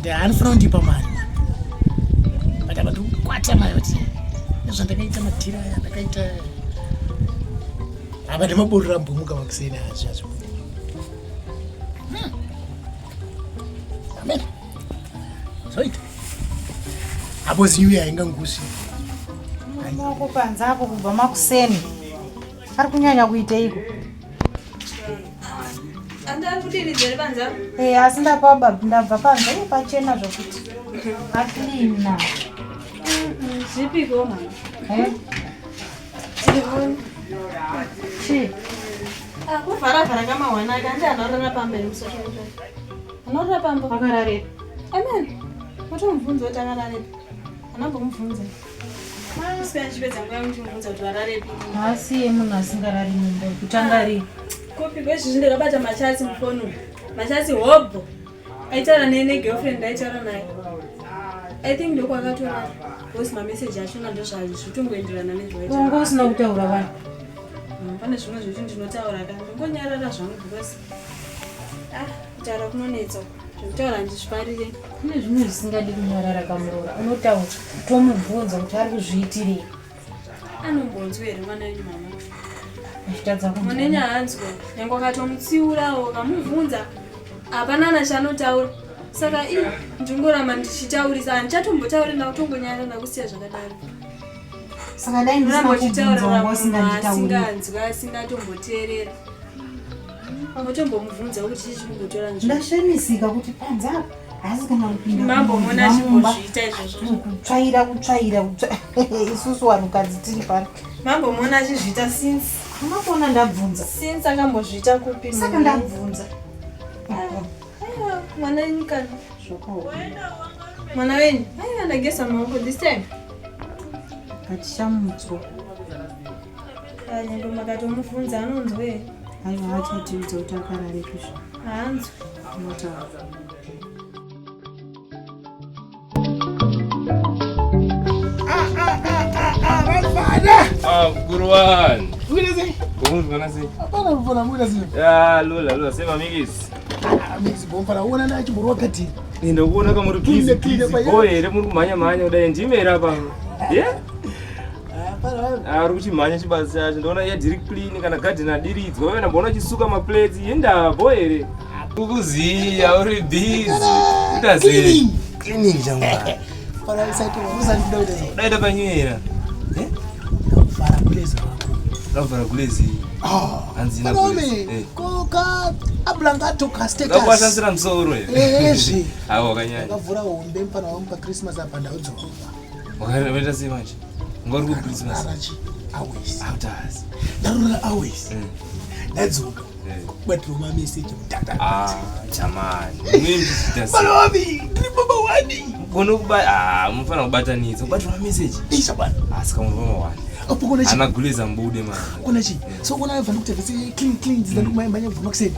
but anofuna kundipa mari but apa ndikukwata mayoti nezvandakaita matira aya ndakaita apa ndemaborora mbumuka makuseni azvazvo amen zoita apo zinyuya haingangusi maoko panza apo kubva makuseni ari kunyanya kuiteiko asi ndabva panza pachena zvokuti aklina zvipiko kuvharavhara kamawanaka andi anorara pamba anorara pamba Wakararepi amen matomubvunza kuti akararepi anambomubvunza sikanchipedza nguva muchimubvunza kuti wararepi asi munhu asingarari mumba kutanga rii kopi kwezvizvi ndakabata machatsi mufonu machatsi hobho aitaura negirlfriend aitaura naye I think ndoko akatora voice mameseji achona ndozvitongoenderana nezvaongo usina kutaura vanhu pane zvimwe zvekuti ndinotaura ka ndongonyarara zvangu because kutaura kunonetsa zvekutaura ndizviparire kune zvimwe zvisingadi kunyarara kamurora unotaura tomubvunza kuti ari kuzviitirei anombonzwa here mwana wenyu mama mwanenyu haanzwa nyange akatomutsiurawo kamubvunza hapana nachanotaura saka ndingoramba ndichitaurisa handichatombotauri ndakutongonyara ndakusiya zvakadaro saka dai ndisingaanzwi asingatomboteerera amotombomubvunza kuti chichikumbotora ndashamisika kuti panza asi kana kupinda mambomona chimbozviita izvozvo kutsvaira isusu vanhukadzi tiri pano mambomona achizviita since unokuona ndabvunza since akambozviita kupi saka ndabvunza mwana wenyu kana mwana wenyu aiwa ndagesa maoko this time hatishamutswa nyange makatomubvunza anonzwa here aiwa hachatiudza kuti akararepi haanzwa unotaura Guruan. Udah sih. Kamu gimana sih? Apa pernah muda sih? Ya, lu saya Migis. Migis bom para una na chiburu wakati. Ndio kuona kama rukizi. Oh, ere muri kumanya uda njimera pa. Yeah? Ari kuchimhanya chibasa chacho ndona yadiri clean kana garden adiridzwa wewe ndabona chisuka ma plates yenda boy ere. Kukuziya uri busy. Utazi. Cleaning jangu. Para site usani kuda. Daida panyera. Wakararepi. Anzina kulezi. Koka ablangato castetas. Kakwashansira msoro ere. Zvi. Awo kanyanya. Akavhura hombe mpana wampa Christmas apa ndaudzoka. Wakararepi sei manje? Ngori ku Christmas. Always. Outdoors. Narura always. Nadzoka. But Roma message mtata. Jamani. Mimi nditasi. Balobi, tribaba wani. Kono kuba mfana kubatanidza. But Roma message. Isha bana. Asika mvoma wani. Apo kuna chi. Anaguleza mbude manje. Kuna chi. So kuna vanhu kutavisa clean dzinomanya mvuma kuseni.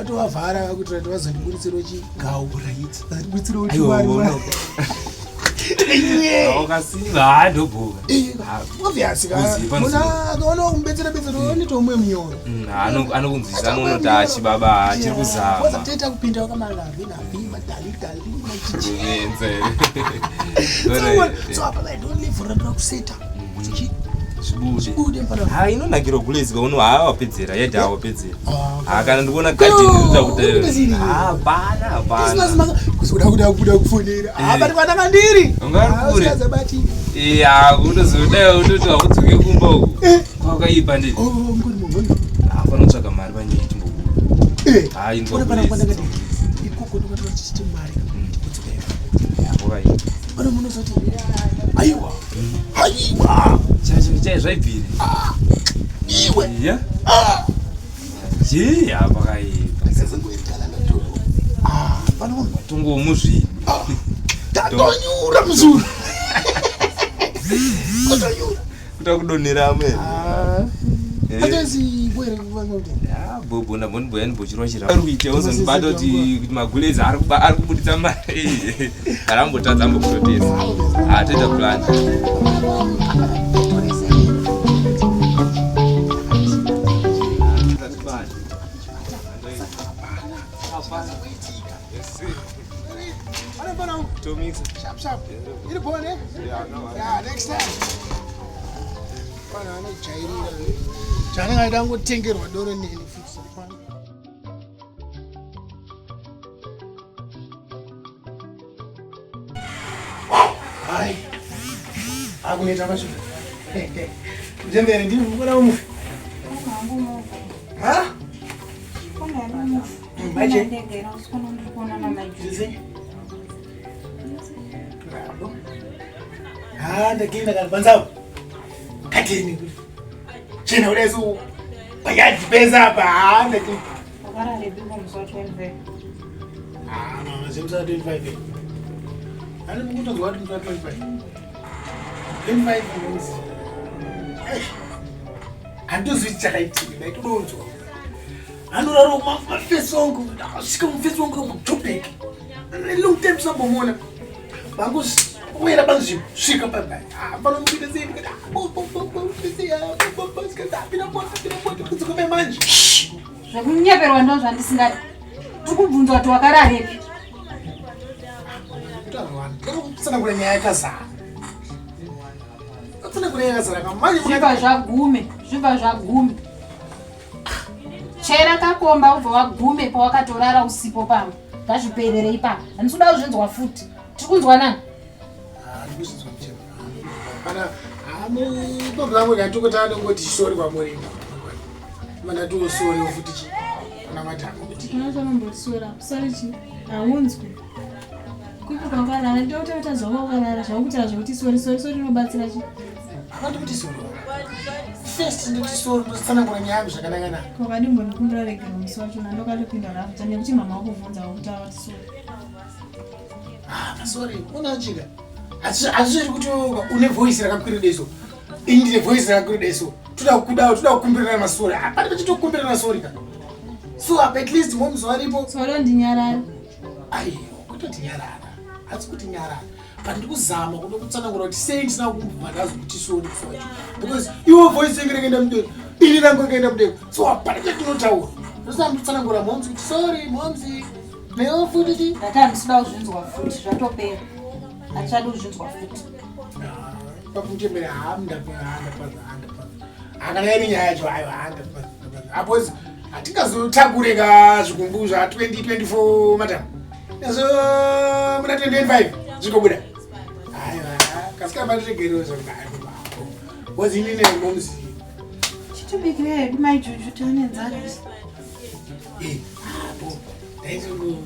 Ato avhara kuti vazondibuditsiro chi gawu right. Ndibuditsiro kuti wari. Wakasiva ndobuka. Obviously mona akaona kumbetsera nitoumwe munyoro. Anokunzwisa anonota achibaba achiri kuzama. Wazateta kupinda wakamalavi madali. So apa I don't live for a kuseta. Chibude mpana. Ha inonakira kulezika uno wapedzera yadha wapedzera. Kana ndikuona garden inoita kuti bana. Kuzoda kufonera. Apa ndikwana mandiri. Ungari zabati. Kutozoda utoti wakudzoke kumba uko. Kwakaipa ndii. Ngori muvoni. Apa notsvaka mari panyaya timbobuda. Ingwa. Ikoko ndokatoa chichite mari. Kwakaipa. Bana munozoti aiwa. Chai zvaibvira. Iwe. Yeah. Je, apa kaipa. Sezangoirikana natoro. Pano tungomuzvi. Tatonyura muzuru. Kuta kudonera amwe. Atezi kwere kuvanga kuti. Bobo na bonbo yani bochirwa chira. Ari kuite uzonibata kuti maguleza ari kubuditsa mari. Arambotadza ambokutotesa. Toita plan. Tomix. Sharp. Iri born, eh? Yeah, next time. Pana anojairira. Jana ngaida ngotengerwa doro nini futhi. Hai. Akuneta mashu. Jembere ndi mukona umu. Ha? Maje. Claro. Ndakenda kalibanzapo. Kateni. Chena ulezo. Bayadibeza apa. Ndakenda. Wakararepi ngomso 25. Mama, zemsa 25. Ani mukutonzwa kuti mutwa 25. 25 means. Andozwi chakaitika, ndaitodonzwa. Anoraro mafesi wangu, asvika mufesi wangu mutopeki. Long time sambomona. Bangu wera banzi svika pamba. Pano mupita zeni kada. Kudzoka manje. Zvekunyeperwa ndo zvandisingadi. Tikubvunzwa kuti wakararepi. Tsana kule nyaya yakazara. Tsana kule nyaya yakazara kamanje Zvibva zvagume. Chera kakomba ubva wagume pawakatorara usipo pamba. Ngazviperere ipapo. Handisuda kuzvinzwa futi. Tiri kunzwa nani? Ndikuzvinzwa mchemo. Kana ndobvamwe katoko ngoti sorry kwamuri. Mana tu sorry futi chi. Kana matako. Tinotonombotsora. Sorry chi. Aunzwi. Kupi kwakarara ndotata zvawakarara zvakutira zvokuti sorry inobatsira chi. Akati kuti sorry. First ndoti sorry kusana kwa nyaya zvakanaka na. Kwakadi mbonikumbira regero musi wacho ndokatopinda rafuta nekuti mama wakubvunza kuti avati sorry. Sorry, unachika. Azviri kuti une voice rakakwira deso. Indine voice rakakwira deso. Toda kukumbirana masori. Apana pachitokumbirana sorry ka. So at least moms waripo. Sorry ndinyarara. Aiyo, kutoti nyarara. Asi kuti nyarara. But ndikuzama kutsanangura kuti sei ndisina kumbvadazo kuti sorry kufacho. Because your voice ingenda mudeko. Ini rangu ingenda mudeko. So apana chatinotaura. Ndosamba kutsanangura moms kuti sorry moms. Neyo futi. Ndakandisuda kuzvinzwa futi zvatopera. Achadu kuzvinzwa futi. Pakuchemera hamda akanairi nyaya yacho ayo handa apos hatingazotakureka zvikumbu zva 2024 madam nazo muna 2025 zvikobuda ayo kasika patiregero zvakaipo was inine momuzi chitobikira hedu maijuju taanenzara apo ndaizongo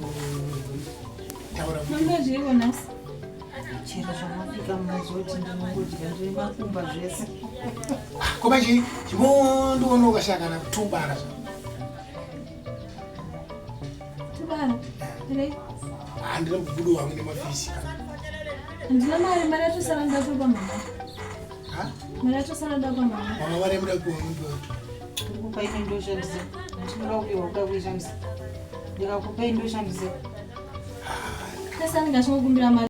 taura Ndozviriwo nhasi. chero zvamafika munozoti ndinongodya zvemakumba zvese koma chimondoono ukashakana kutubara Tubara. Re. handina mubudu wangu nemafisi Ndina mari yatosara ndatopa mama. Mari yatosara ndapa mama. mama varemuda kuomundo ndikupa ine ndoshandise ndinoda kupiwa kuda kuishandisa ndikakupa indoshandise Sasa ndingashokumbira mari.